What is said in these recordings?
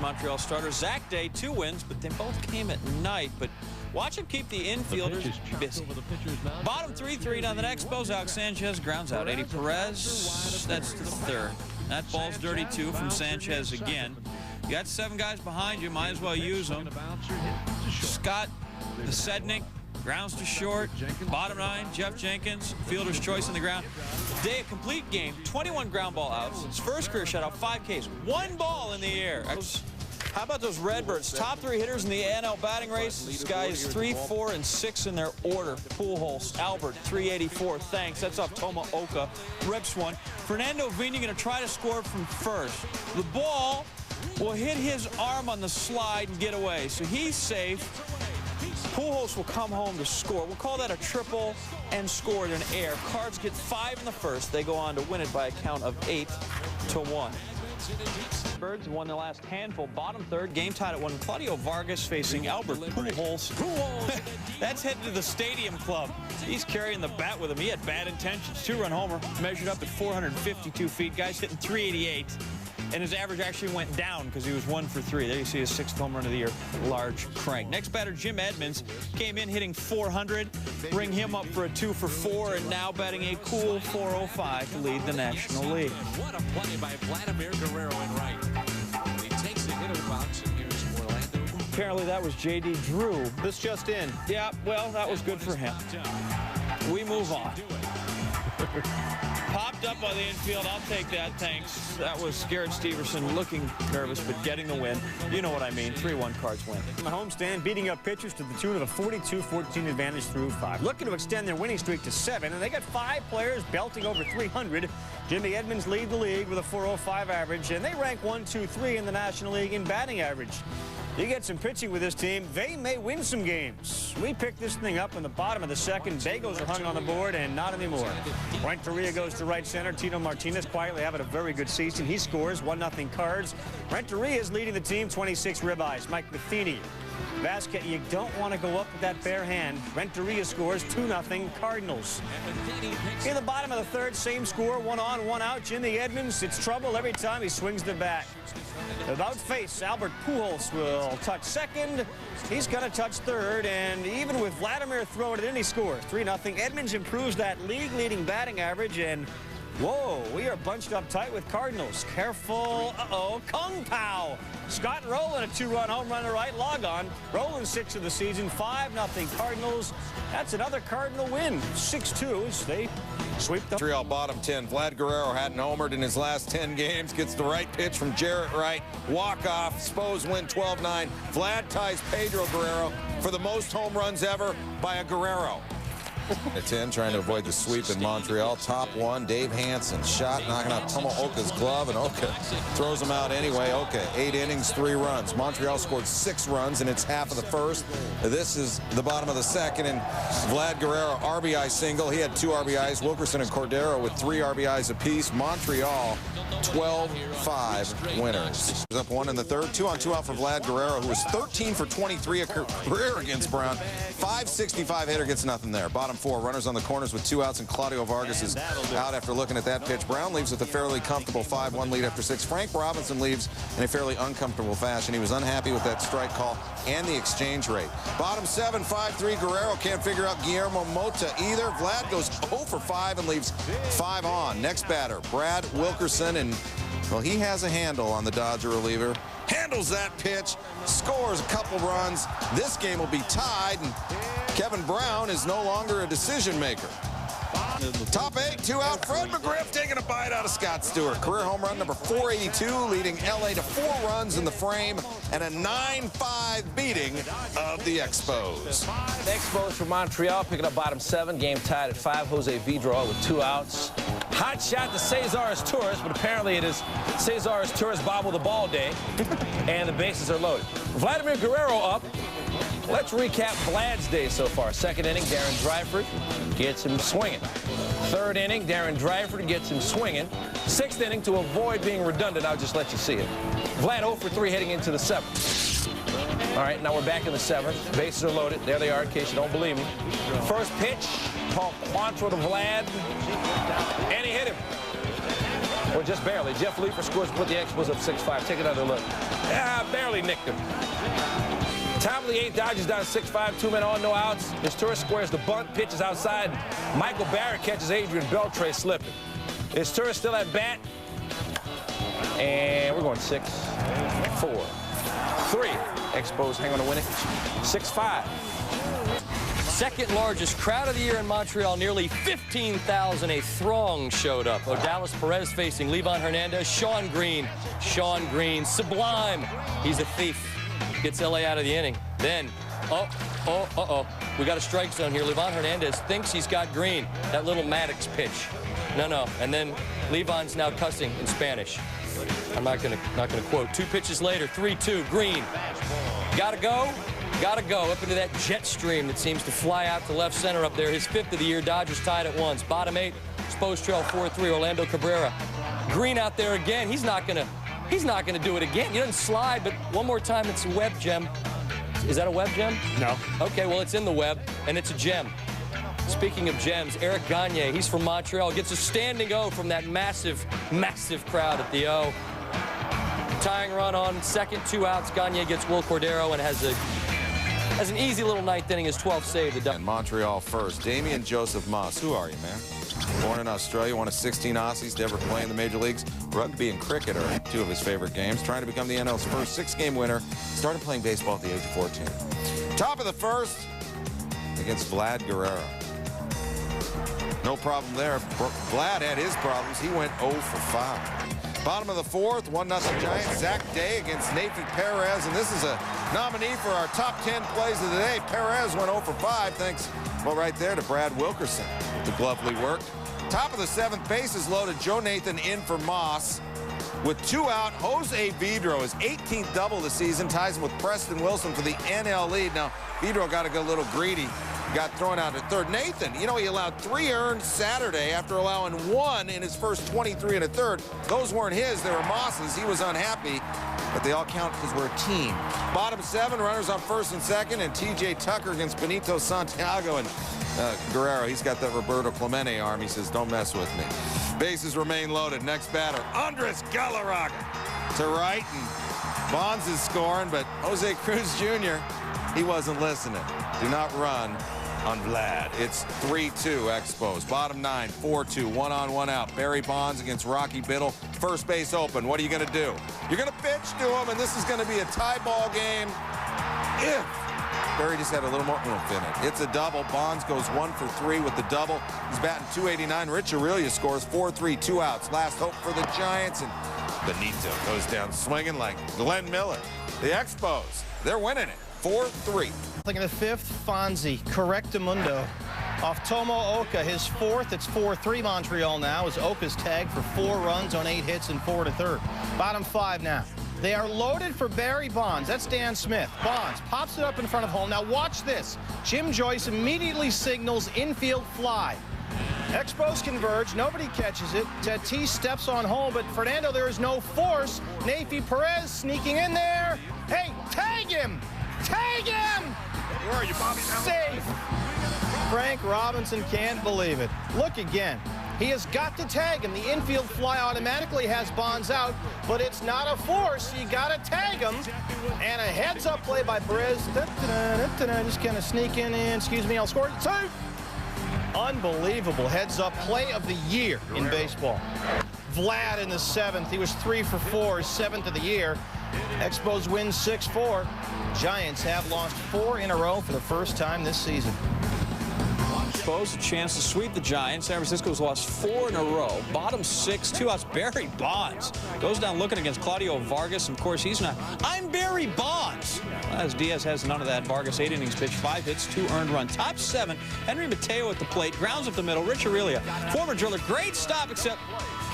Montreal starter. Zach Day, 2 wins, but they both came at night. But watch him keep the infielders busy. Bottom 3-3 down the Expos. Alex Sanchez grounds out Eddie Perez. That's to the 3rd. That ball's dirty, too, from Sanchez again. You got 7 guys behind you. Might as well use them. Scott Sednick grounds to short. Bottom 9, Jeff Jenkins, fielder's choice on the ground. Day, a complete game, 21 ground ball outs. His first career shutout, 5 Ks, 1 ball in the air. How about those Redbirds? Top 3 hitters in the NL batting race. These guys 3, 4, and 6 in their order. Pujols, Albert, 384. Thanks. That's off Tomaoka. Rips one. Fernando Vina going to try to score from first. The ball will hit his arm on the slide and get away. So he's safe. Pujols will come home to score. We'll call that a triple and scored in air. Cards get 5 in the first. They go on to win it by a count of 8-1. Birds won the last handful. Bottom 3rd, game tied at 1. Claudio Vargas facing Albert Pujols. That's headed to the Stadium Club. He's carrying the bat with him. He had bad intentions. 2-run homer, measured up at 452 feet. Guy's hitting 388. And his average actually went down because he was 1 for 3. There you see his 6th home run of the year. Large crank. Next batter, Jim Edmonds, came in hitting 400. Bring him up for a 2 for 4, and now batting a cool 405 to lead the National League. What a play by Vladimir Guerrero in right. He takes a hitter bounce, and here's Orlando. Apparently that was J.D. Drew. This just in. Yeah, well, that was good for him. We move on. Popped up by the infield. I'll take that, thanks. That was Garrett Steverson looking nervous, but getting the win. You know what I mean. 3-1 Cards win. The homestand beating up pitchers to the tune of a 42-14 advantage through 5. Looking to extend their winning streak to 7, and they got 5 players belting over 300. Jimmy Edmonds lead the league with a 405 average, and they rank 1, 2, 3 in the National League in batting average. You get some pitching with this team, they may win some games. We pick this thing up in the bottom of the 2nd. Bagels are hung on the board, and not anymore. Renteria goes to right center. Tino Martinez quietly having a very good season. He scores 1-0 Cards. Renteria is leading the team, 26 ribeyes. Mike Matheny. Vasquez, you don't want to go up with that bare hand. Renteria scores 2-0 Cardinals. In the bottom of the 3rd, same score, 1 on, 1 out. Jimmy Edmonds, it's trouble every time he swings the bat. About face, Albert Pujols will touch 2nd. He's going to touch 3rd, and even with Vladimir throwing it in, he scores 3-0. Edmonds improves that league-leading batting average, and whoa, we are bunched up tight with Cardinals. Careful, Kung Pao. Scott Rowland, a 2-run home run to right, log on. Rowland 6th of the season, 5-0 Cardinals. That's another Cardinal win, 6-2 as they sweep the Montreal bottom 10. Vlad Guerrero hadn't homered in his last 10 games. Gets the right pitch from Jarrett Wright. Walk-off. Expos win 12-9. Vlad ties Pedro Guerrero for the most home runs ever by a Guerrero. At 10, trying to avoid the sweep in Montreal. Top 1, Dave Hansen. Shot, knocking out Tomaoka's glove, and Oka throws him out anyway. Oka, 8 innings, 3 runs. Montreal scored 6 runs, and it's half of the 1st. This is the bottom of the 2nd, and Vlad Guerrero, RBI single. He had 2 RBIs. Wilkerson and Cordero with 3 RBIs apiece. Montreal, 12-5 winners. Up 1 in the 3rd. 2-on-2 out for Vlad Guerrero, who was 13 for 23 a career against Brown. 565 hitter, gets nothing there. Bottom 4, runners on the corners with 2 outs, and Claudio Vargas is out after looking at that pitch. Brown leaves with a fairly comfortable 5-1 lead after 6. Frank Robinson leaves in a fairly uncomfortable fashion. He was unhappy with that strike call and the exchange rate. Bottom 7, 5-3. Guerrero can't figure out Guillermo Mota either. Vlad goes 0 for 5 and leaves 5 on. Next batter, Brad Wilkerson, and well, he has a handle on the Dodger reliever. Handles that pitch, scores a couple runs. This game will be tied, and Kevin Brown is no longer a decision maker. Top 8, 2 out. Fred McGriff taking a bite out of Scott Stewart. Career home run number 482, leading LA to 4 runs in the frame and a 9-5 beating of the Expos. The Expos from Montreal picking up bottom 7. Game tied at 5. Jose Vidro with 2 outs. Hot shot to Cesar's Torres, but apparently it is Cesar's Torres bobble the ball day, and the bases are loaded. Vladimir Guerrero up. Let's recap Vlad's day so far. 2nd inning, Darren Dryford gets him swinging. 3rd inning, Darren Dryford gets him swinging. 6th inning, to avoid being redundant, I'll just let you see it. Vlad 0 for 3 heading into the 7th. All right, now we're back in the 7th. Bases are loaded. There they are, in case you don't believe me. First pitch, Paul Quantrill to Vlad, and he hit him. Or just barely. Jeff Leeper scores to put the Expos up 6-5. Take another look. Yeah, barely. barely nicked him. Top of the 8th, Dodgers down 6-5, 2 men on, no outs. Izturis squares the bunt, pitches outside. Michael Barrett catches Adrian Beltre slipping. Izturis still at bat. And we're going 6-4-3. Expos hang on to win it. 6-5. Second largest crowd of the year in Montreal, nearly 15,000. A throng showed up. Odalis Perez facing Livan Hernandez. Sean Green, sublime. He's a thief. Gets LA out of the inning. Then, we got a strike zone here. Livan Hernandez thinks he's got Green. That little Maddox pitch. No. And then Livan's now cussing in Spanish. I'm not gonna quote. 2 pitches later, 3-2. Green. Gotta go. Up into that jet stream that seems to fly out to left center up there. His 5th of the year. Dodgers tied at 1. Bottom 8. Expos trail 4-3. Orlando Cabrera. Green out there again. He's not gonna do it again. He doesn't slide, but one more time, it's a web gem. Is that a web gem? No. Okay, well, it's in the web, and it's a gem. Speaking of gems, Eric Gagne, he's from Montreal, gets a standing O from that massive, massive crowd at the O. Tying run on second, 2 outs. Gagne gets Will Cordero and has an easy little 9th inning, his 12th save. And Montreal first. Damian Joseph Moss. Who are you, man? Born in Australia, one of 16 Aussies to ever play in the major leagues. Rugby and cricket are 2 of his favorite games. Trying to become the NL's first 6-game winner. Started playing baseball at the age of 14. Top of the 1st against Vlad Guerrero. No problem there. Vlad had his problems. He went 0 for 5. Bottom of the 4th, 1-0 Giants. Zach Day against Nathan Perez. And this is a nominee for our top 10 plays of the day. Perez went 0 for 5. Thanks, well, right there to Brad Wilkerson. The glovely work. Top of the 7th, bases loaded. Joe Nathan in for Moss. With 2 out, Jose Vidro, his 18th double of the season, ties him with Preston Wilson for the NL lead. Now, Vidro got to go a little greedy. Got thrown out at 3rd. Nathan, he allowed 3 earned Saturday after allowing 1 in his first 23 and a 3rd. Those weren't his, they were Moss's. He was unhappy, but they all count because we're a team. Bottom 7, runners on 1st and 2nd, and T.J. Tucker against Benito Santiago. And Guerrero, he's got that Roberto Clemente arm. He says, don't mess with me. Bases remain loaded. Next batter, Andres Galarraga to right, and Bonds is scoring, but Jose Cruz Jr., he wasn't listening. Do not run on Vlad. It's 3-2 Expos. Bottom 9, 4-2, 1 on, 1 out. Barry Bonds against Rocky Biddle. First base open. What are you going to do? You're going to pitch to him, and this is going to be a tie ball game. If Barry just had a little more oomph in it. It's a double. Bonds goes 1 for 3 with the double. He's batting .289. Rich Aurelio scores 4-3, 2 outs. Last hope for the Giants, and Benito goes down swinging like Glenn Miller. The Expos, they're winning it. 4-3. Looking at the 5th, Fonzie, Correctamundo. Off Tomo Oka, his 4th. It's 4-3 Montreal now as Oka's tagged for 4 runs on 8 hits and 4 1/3. Bottom 5 now. They are loaded for Barry Bonds. That's Dan Smith. Bonds pops it up in front of home. Now watch this. Jim Joyce immediately signals infield fly. Expos converge. Nobody catches it. Tatis steps on home, but Fernando, there is no force. Nathan Perez sneaking in there. Hey, tag him! Tag him! Where are you, Bobby? Safe. Frank Robinson can't believe it. Look again. He has got to tag him. The infield fly automatically has Bonds out, but it's not a force. You got to tag him. And a heads-up play by Perez. Just kind of sneak in and, excuse me, I'll score 2. Unbelievable heads-up play of the year in baseball. Vlad in the 7th. He was 3 for 4, 7th of the year. Expos win 6-4. Giants have lost 4 in a row for the first time this season. Expos a chance to sweep the Giants. San Francisco's lost 4 in a row. Bottom 6, 2 outs. Barry Bonds goes down looking against Claudio Vargas. And of course, he's not. I'm Barry Bonds. As Diaz has none of that. Vargas 8 innings pitched, 5 hits, 2 earned run. Top 7, Henry Mateo at the plate. Grounds up the middle. Rich Aurelio, former driller. Great stop, except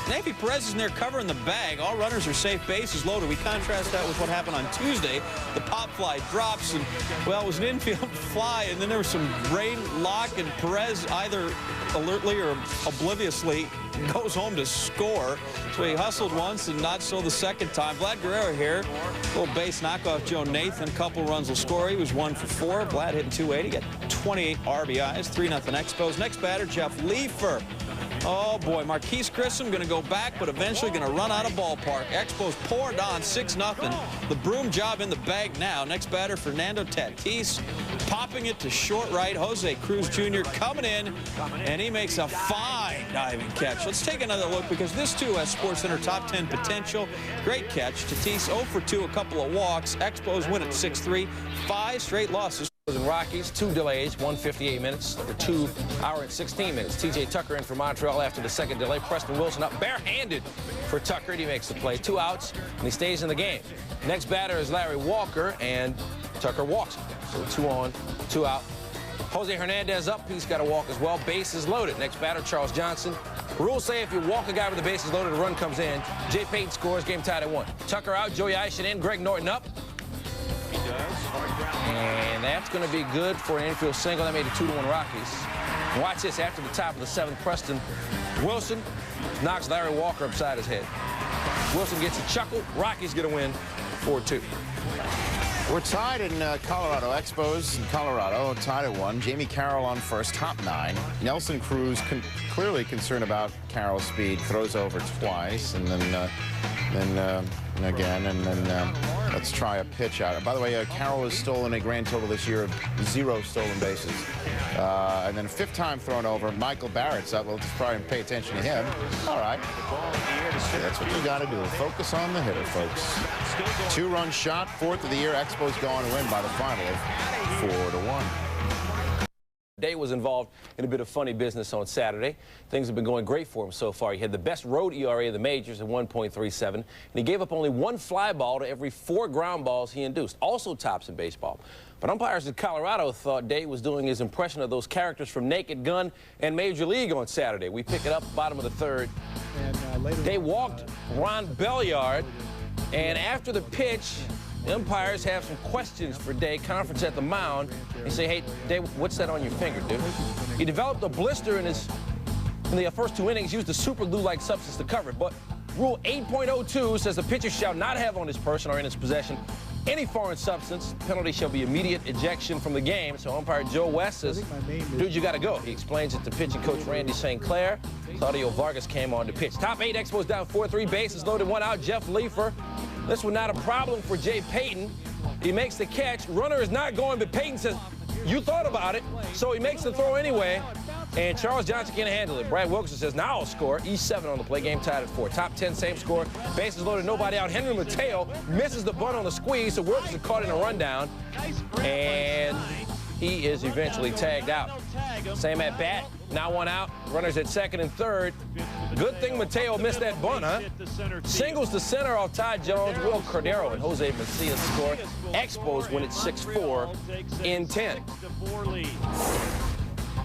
Nathan Perez is in there covering the bag. All runners are safe, bases loaded. We contrast that with what happened on Tuesday. The pop fly drops, and, well, it was an infield fly, and then there was some rain lock, and Perez either alertly or obliviously goes home to score. So he hustled once and not so the second time. Vlad Guerrero here. Little base knockoff Joe Nathan. Couple runs will score. He was 1 for 4. Vlad hitting .280. Got 28 RBIs. 3-0 Expos. Next batter, Jeff Leafer. Oh, boy. Marquise Grissom going to go back, but eventually going to run out of ballpark. Expos poured on 6-0. The broom job in the bag now. Next batter, Fernando Tatis, popping it to short right. Jose Cruz Jr. coming in, and he makes a fine diving catch. Let's take another look, because this, too, has SportsCenter top 10 potential. Great catch. Tatis 0 for 2, a couple of walks. Expos win at 6-3. 5 straight losses. And Rockies, 2 delays, 1:58 minutes, or 2 hour and 16 minutes. T.J. Tucker in for Montreal after the second delay. Preston Wilson up barehanded for Tucker, and he makes the play. 2 outs, and he stays in the game. Next batter is Larry Walker, and Tucker walks. So 2 on, 2 out. Jose Hernandez up. He's got to walk as well. Bases loaded. Next batter, Charles Johnson. Rules say if you walk a guy with the bases loaded, a run comes in. Jay Payton scores. Game tied at 1. Tucker out. Joey Eishen in. Greg Norton up. And that's going to be good for an infield single. That made it 2-1 Rockies. And watch this. After the top of the 7th, Preston Wilson knocks Larry Walker upside his head. Wilson gets a chuckle. Rockies get a win 4-2. We're tied in Colorado. Expos in Colorado tied at 1. Jamie Carroll on first, top 9. Nelson Cruz clearly concerned about Carroll's speed. Throws over twice, and then again, and then let's try a pitch out. By the way, Carroll has stolen a grand total this year of 0 stolen bases. And then 5th time thrown over. Michael Barrett's up. We'll just probably pay attention to him. All right. That's what you got to do. Focus on the hitter, folks. 2-run shot, 4th of the year. Expos go on to win by the final of 4-1. Day was involved in a bit of funny business on Saturday. Things have been going great for him so far. He had the best road ERA of the majors at 1.37, and he gave up only 1 fly ball to every 4 ground balls he induced. Also tops in baseball. But umpires in Colorado thought Day was doing his impression of those characters from Naked Gun and Major League on Saturday. We pick it up, bottom of the 3rd. Day walked Ron Belliard, and after the pitch, the umpires have some questions for Day. Conference at the mound. They say, hey, Day, what's that on your finger, dude? He developed a blister in the first 2 innings, used a super glue-like substance to cover it. But Rule 8.02 says the pitcher shall not have on his person or in his possession any foreign substance. Penalty shall be immediate ejection from the game. So umpire Joe West says, dude, you got to go. He explains it to pitching coach Randy St. Clair. Claudio Vargas came on to pitch. Top 8, Expos down 4-3, bases loaded, 1 out. Jeff Leifer. This was not a problem for Jay Payton. He makes the catch. Runner is not going, but Payton says, you thought about it. So he makes the throw anyway. And Charles Johnson can't handle it. Brad Wilkerson says, now I'll score. E7 on the play. Game tied at 4. Top 10, same score. Bases loaded, nobody out. Henry Mateo misses the bunt on the squeeze, so Wilkerson caught in a rundown. And he is eventually tagged out. Same at bat. Now 1 out. Runners at 2nd and 3rd. Good thing Mateo missed that bunt, huh? Singles to center off Todd Jones. Will Cordero and Jose Macias score. Expos win at 6-4 in 10.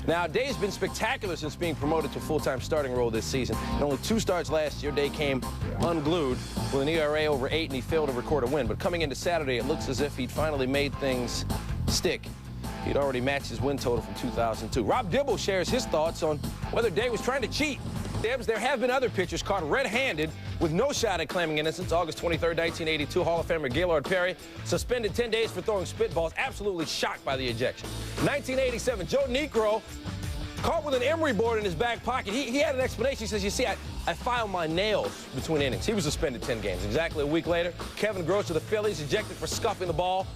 Now, Day's been spectacular since being promoted to a full-time starting role this season. In only 2 starts last year, Day came unglued with an ERA over 8, and he failed to record a win. But coming into Saturday, it looks as if he'd finally made things stick. He'd already matched his win total from 2002. Rob Dibble shares his thoughts on whether Day was trying to cheat. Debs, there have been other pitchers caught red-handed with no shot at claiming innocence. August 23rd, 1982, Hall of Famer Gaylord Perry suspended 10 days for throwing spitballs, absolutely shocked by the ejection. 1987, Joe Niekro caught with an emery board in his back pocket. He had an explanation. He says, you see, I filed my nails between innings. He was suspended 10 games. Exactly a week later, Kevin Gross of the Phillies ejected for scuffing the ball.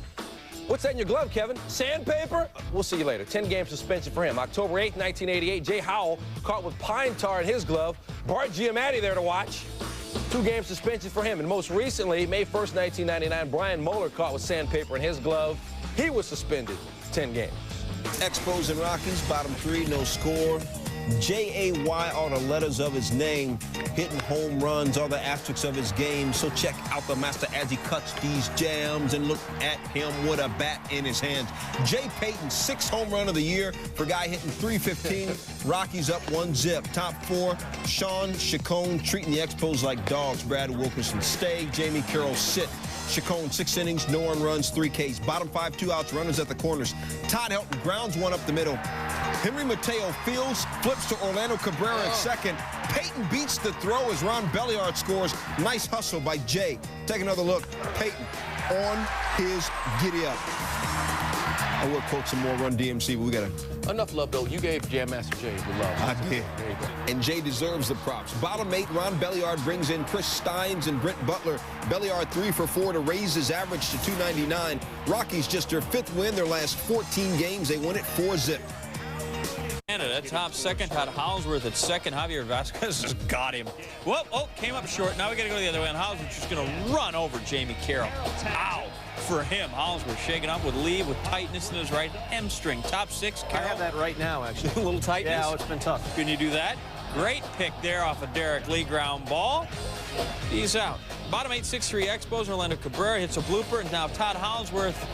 What's that in your glove, Kevin? Sandpaper? We'll see you later. 10-game suspension for him. October 8th, 1988, Jay Howell caught with pine tar in his glove. Bart Giamatti there to watch. 2-game suspension for him. And most recently, May 1st, 1999, Brian Moeller caught with sandpaper in his glove. He was suspended 10 games. Expos and Rockies, bottom 3, no score. J-A-Y, all the letters of his name, hitting home runs, all the asterisks of his game. So check out the master as he cuts these jams and look at him with a bat in his hands. Jay Payton, 6th home run of the year for a guy hitting .315. Rockies up 1-zip. Top 4, Sean Chacon treating the Expos like dogs. Brad Wilkerson stay. Jamie Carroll sit. Chacon, 6 innings, no earned runs, 3 Ks. Bottom 5, 2 outs, runners at the corners. Todd Helton grounds 1 up the middle. Henry Mateo fields, flips to Orlando Cabrera at 2nd. Payton beats the throw as Ron Belliard scores. Nice hustle by Jay. Take another look. Payton on his giddy-up. I would quote some more Run DMC, but we got to... Enough love, though. You gave Jam Master Jay the love. I did. There you go. And Jay deserves the props. Bottom 8, Ron Belliard brings in Chris Steins and Brent Butler. Belliard 3 for 4 to raise his average to 299. Rockies just their 5th win. Their last 14 games, they won it 4-zip. Canada, top second, Todd Hollingsworth at second. Javier Vasquez just got him. Whoa, oh, came up short. Now we got to go the other way. And Hollingsworth's just going to run over Jamie Carroll. Ow. For him, Hollingsworth shaking up with lead with tightness in his right hamstring. Top 6, Carroll. I have that right now, actually. A little tightness? Yeah, it's been tough. Can you do that? Great pick there off of Derek Lee ground ball. He's out. Bottom 8, 6-3 Expos. Orlando Cabrera hits a blooper, and now Todd Hollingsworth,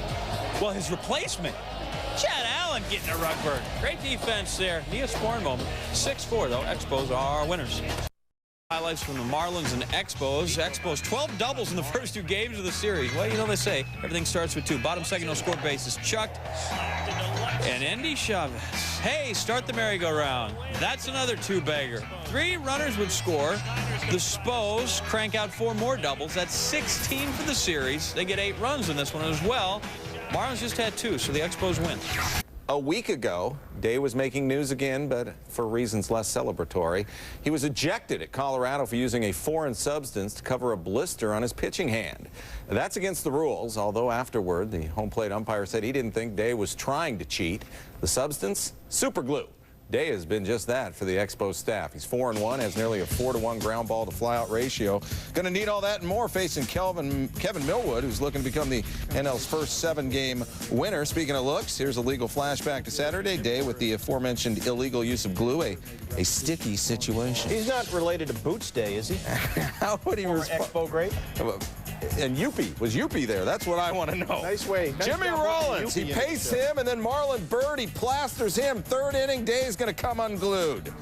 well, his replacement, Chad Allen getting a rug burn. Great defense there. Neosporin moment. 6-4, though. Expos are winners. Highlights from the Marlins and Expos. Expos 12 doubles in the first 2 games of the series. Well, you know they say everything starts with 2. Bottom second, no score bases chucked. And Endy Chavez. Hey, start the merry-go-round. That's another 2-bagger. 3 runners would score. The Spos crank out 4 more doubles. That's 16 for the series. They get 8 runs in this one as well. Marlins just had 2, so the Expos win. A week ago, Day was making news again, but for reasons less celebratory. He was ejected at Colorado for using a foreign substance to cover a blister on his pitching hand. That's against the rules, although afterward, the home plate umpire said he didn't think Day was trying to cheat. The substance? Super glue. Day has been just that for the Expos staff. He's 4-1, has nearly a 4-to-1 ground ball to flyout ratio. Going to need all that and more facing Kevin Millwood, who's looking to become the NL's first 7-game winner. Speaking of looks, here's a legal flashback to Saturday. Day with the aforementioned illegal use of glue, a sticky situation. He's not related to Boots Day, is he? How would he respond? Expo great. And Youppi, was Youppi there? That's what I want to know. Nice way. Nice Jimmy Rollins, he paced him, and then Marlon Byrd, he plasters him. 3rd inning, Day is going to come unglued.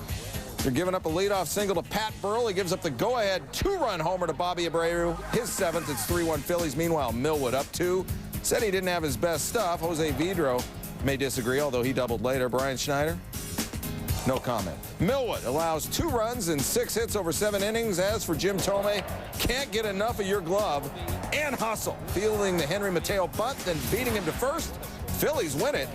They're giving up a leadoff single to Pat Burrell. He gives up the go-ahead 2-run homer to Bobby Abreu. His 7th, it's 3-1 Phillies. Meanwhile, Millwood up 2. Said he didn't have his best stuff. Jose Vidro may disagree, although he doubled later. Brian Schneider? No comment. Millwood allows 2 runs and 6 hits over 7 innings. As for Jim Thome, can't get enough of your glove and hustle. Fielding the Henry Mateo bunt, then beating him to first. Phillies win it.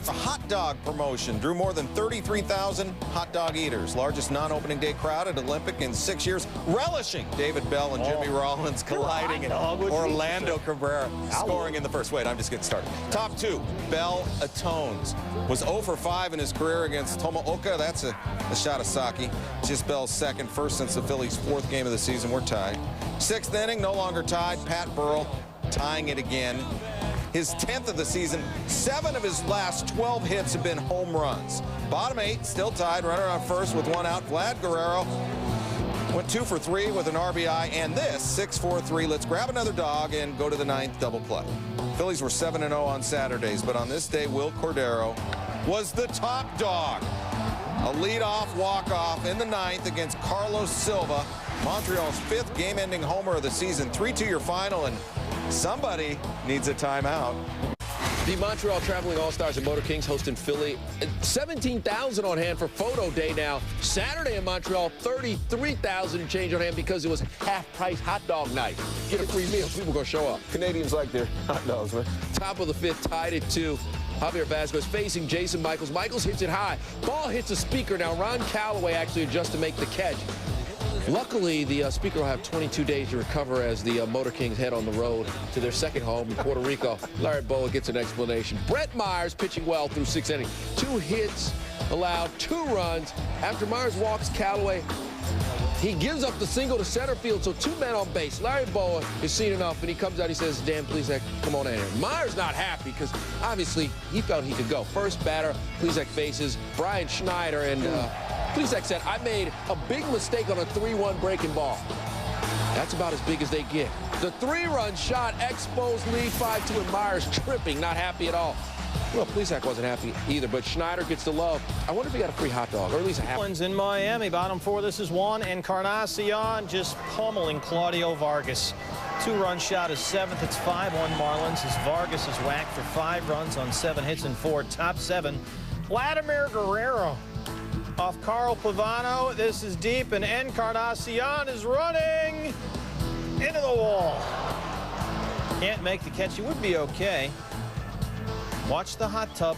A hot dog promotion drew more than 33,000 hot dog eaters. Largest non-opening day crowd at Olympic in 6 years. Relishing David Bell and Jimmy Rollins colliding and Orlando Cabrera scoring in the first. Wait, I'm just getting started. Top 2, Bell atones. Was 0 for 5 in his career against Tomooka. That's a shot of sake. Just Bell's 2nd, first since the Phillies' 4th game of the season. We're tied. 6th inning, no longer tied. Pat Burrell tying it again. His 10th of the season. 7 of his last 12 hits have been home runs. Bottom 8, still tied. Runner on first with 1 out. Vlad Guerrero went 2 for 3 with an RBI. And this, 6-4-3. Let's grab another dog and go to the 9th double play. Phillies were 7-0 on Saturdays, but on this day, Will Cordero was the top dog. A leadoff walk-off in the 9th against Carlos Silva. Montreal's 5th game-ending homer of the season. 3-2 your final, and somebody needs a timeout. The Montreal Traveling All-Stars and Motor Kings hosting Philly. 17,000 on hand for photo day now. Saturday in Montreal, 33,000 and change on hand because it was half-price hot dog night. Get a free meal. People going to show up. Canadians like their hot dogs, man. Top of the 5th, tied at 2. Javier Vasquez facing Jason Michaels. Michaels hits it high. Ball hits a speaker. Now Ron Callaway actually adjusts to make the catch. Luckily, the speaker will have 22 days to recover as the Motor Kings head on the road to their 2nd home in Puerto Rico. Larry Boa gets an explanation. Brett Myers pitching well through 6 innings. 2 hits allowed, 2 runs. After Myers walks Callaway, he gives up the single to center field, so 2 men on base. Larry Boa has seen enough, and he comes out, he says, Dan Plesac, come on in here. Myers not happy because obviously he felt he could go. First batter, Plesac faces Brian Schneider, and Plesac said, I made a big mistake on a 3-1 breaking ball. That's about as big as they get. The 3-run shot, Expos lead 5-2, and Myers tripping, not happy at all. Well, Plesac wasn't happy either, but Schneider gets the love. I wonder if he got a free hot dog, or at least a half. In Miami, bottom 4, this is Juan Encarnacion just pummeling Claudio Vargas. 2-run shot is 7th. It's 5-1 Marlins as Vargas is whacked for 5 runs on 7 hits and 4. Top 7, Vladimir Guerrero off Carl Pavano. This is deep, and Encarnacion is running into the wall. Can't make the catch. He would be okay. Watch the hot tub.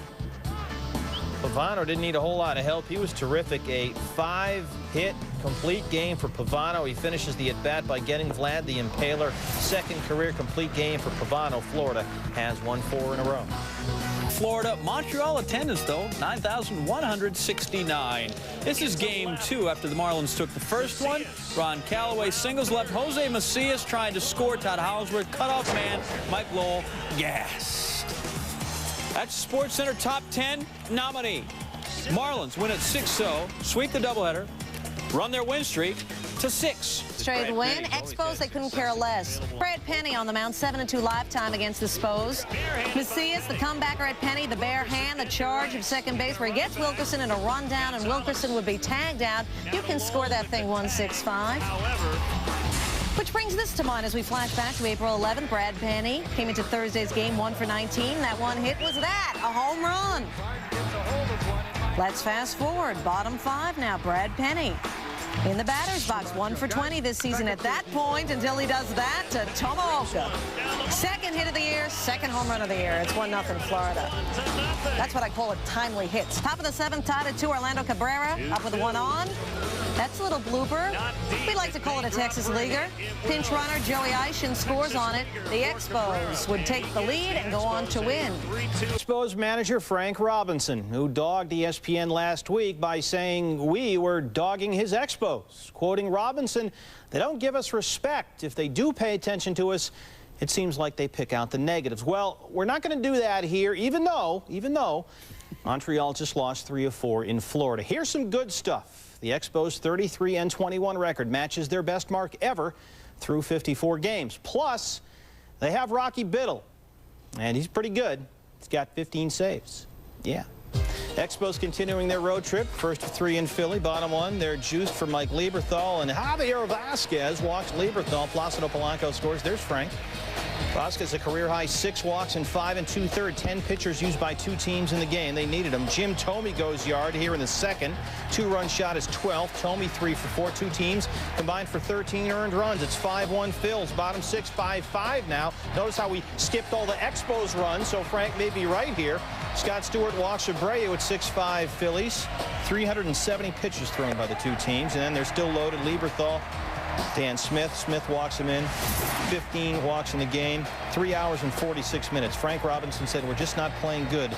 Pavano didn't need a whole lot of help. He was terrific. A 5-hit complete game for Pavano. He finishes the at-bat by getting Vlad the Impaler. Second career complete game for Pavano. Florida has won 4 in a row. Florida, Montreal attendance, though, 9,169. This is game 2 after the Marlins took the first one. Ron Callaway singles left Jose Macias trying to score. Todd Hausworth, cutoff man, Mike Lowell, gassed. That's SportsCenter Top 10 nominee. Marlins win at 6-0, sweep the doubleheader, run their win streak to 6. Straight win. Expos, they couldn't care less. Brad Penny on the mound, 7-2 lifetime against the Spos. Macias, the comebacker at Penny, the bare hand, the charge of second base where he gets Wilkerson in a rundown, and Wilkerson would be tagged out. You can score that thing 1-6-5. Which brings this to mind as we flash back to April 11th. Brad Penny came into Thursday's game 1 for 19. That one hit was that, a home run. Let's fast forward. Bottom 5 now. Brad Penny in the batter's box, 1 for 20 this season at that point until he does that to Tomooka. Second hit of the year, second home run of the year. It's 1-0 Florida. That's what I call it, timely hits. Top of the 7th, tied at 2, Orlando Cabrera up with a 1 on. That's a little blooper. We like to call it a Texas leaguer. Pinch runner Joey Eishen scores on it. The Expos would take the lead and go on to win. Expos manager Frank Robinson, who dogged ESPN last week by saying we were dogging his Expos. Quoting Robinson, they don't give us respect. If they do pay attention to us, it seems like they pick out the negatives. Well, we're not going to do that here, even though Montreal just lost 3 of 4 in Florida. Here's some good stuff. The Expos' 33-21 record matches their best mark ever through 54 games. Plus, they have Rocky Biddle, and he's pretty good. He's got 15 saves. Yeah. Expos continuing their road trip. First of 3 in Philly. Bottom 1, they're juiced for Mike Lieberthal, and Javier Vasquez walks Lieberthal. Placido Polanco scores. There's Frank. Vasquez a career-high 6 walks in 5 2/3. 10 pitchers used by 2 teams in the game. They needed him. Jim Thome goes yard here in the second. 2-run shot is 12th. Thome 3 for 4. 2 teams combined for 13 earned runs. It's 5-1 Phils. Bottom 6, 5-5 now. Notice how we skipped all the Expos runs, so Frank may be right here. Scott Stewart walks Abreu at 6-5 Phillies. 370 pitches thrown by the 2 teams, and then they're still loaded. Lieberthal, Dan Smith. Smith walks him in. 15 walks in the game. 3 hours and 46 minutes. Frank Robinson said, we're just not playing good.